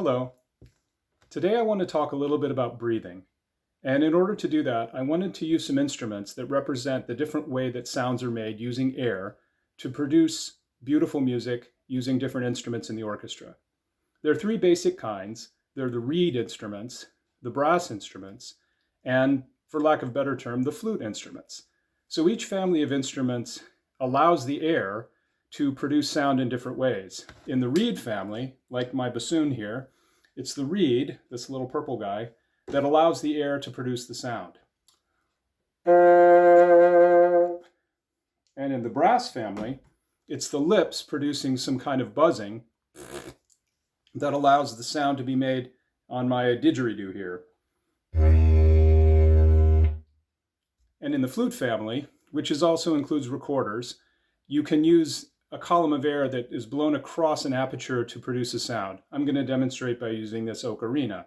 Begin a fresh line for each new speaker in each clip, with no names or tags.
Hello. Today I want to talk a little bit about breathing. And in order to do that, I wanted to use some instruments that represent the different way that sounds are made using air to produce beautiful music using different instruments in the orchestra. There are three basic kinds. They're the reed instruments, the brass instruments, and, for lack of a better term, the flute instruments. So each family of instruments allows the air to produce sound in different ways. In the reed family, like my bassoon here, it's the reed, this little purple guy, that allows the air to produce the sound. And in the brass family, it's the lips producing some kind of buzzing that allows the sound to be made on my didgeridoo here. And in the flute family, which also includes recorders, you can use a column of air that is blown across an aperture to produce a sound. I'm going to demonstrate by using this ocarina.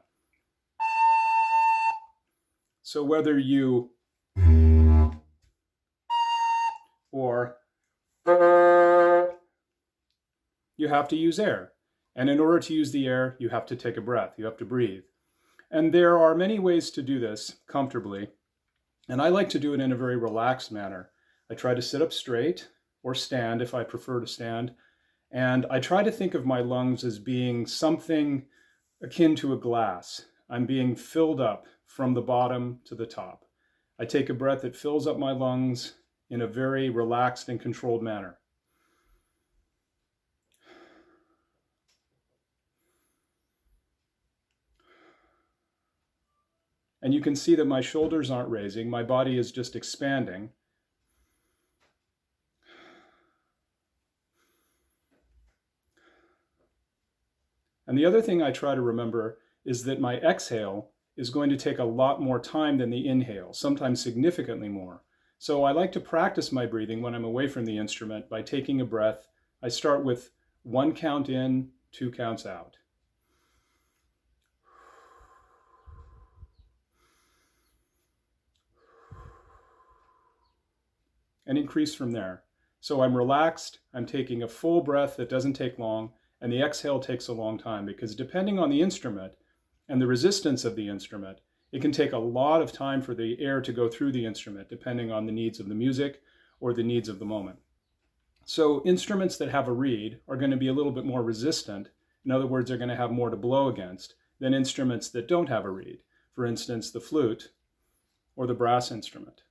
So whether you or you have to use air. And in order to use the air, you have to take a breath. You have to breathe. And there are many ways to do this comfortably. And I like to do it in a very relaxed manner. I try to sit up straight, or stand if I prefer to stand. And I try to think of my lungs as being something akin to a glass. I'm being filled up from the bottom to the top. I take a breath that fills up my lungs in a very relaxed and controlled manner. And you can see that my shoulders aren't raising, my body is just expanding. And the other thing I try to remember is that my exhale is going to take a lot more time than the inhale, sometimes significantly more. So I like to practice my breathing when I'm away from the instrument by taking a breath. I start with 1 count in, 2 counts out. And increase from there. So I'm relaxed, I'm taking a full breath that doesn't take long, and the exhale takes a long time because depending on the instrument and the resistance of the instrument, it can take a lot of time for the air to go through the instrument depending on the needs of the music or the needs of the moment. So instruments that have a reed are going to be a little bit more resistant. In other words, they're going to have more to blow against than instruments that don't have a reed. For instance, the flute or the brass instrument.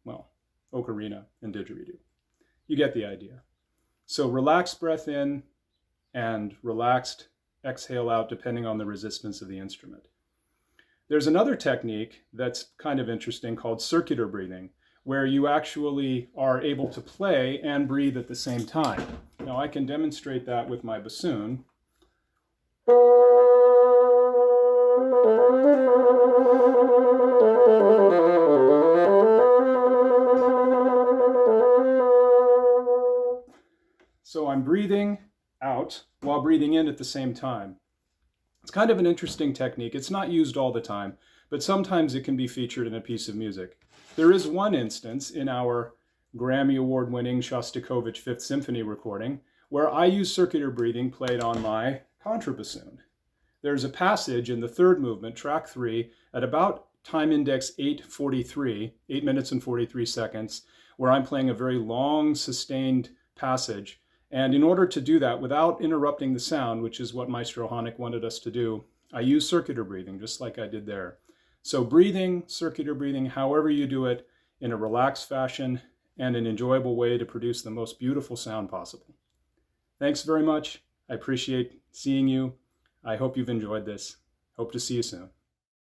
Well, ocarina and didgeridoo. You get the idea. So relaxed breath in, and relaxed exhale out depending on the resistance of the instrument. There's another technique that's kind of interesting called circular breathing, where you actually are able to play and breathe at the same time. Now I can demonstrate that with my bassoon. So I'm breathing out while breathing in at the same time. It's kind of an interesting technique. It's not used all the time, but sometimes it can be featured in a piece of music. There is one instance in our Grammy Award-winning Shostakovich Fifth Symphony recording where I use circular breathing played on my contrabassoon. There's a passage in the third movement, track 3, at about time index 8:43, 8 minutes and 43 seconds, where I'm playing a very long, sustained passage. And in order to do that without interrupting the sound, which is what Maestro Honeck wanted us to do, I use circular breathing, just like I did there. So breathing, circular breathing, however you do it, in a relaxed fashion and an enjoyable way to produce the most beautiful sound possible. Thanks very much. I appreciate seeing you. I hope you've enjoyed this. Hope to see you soon.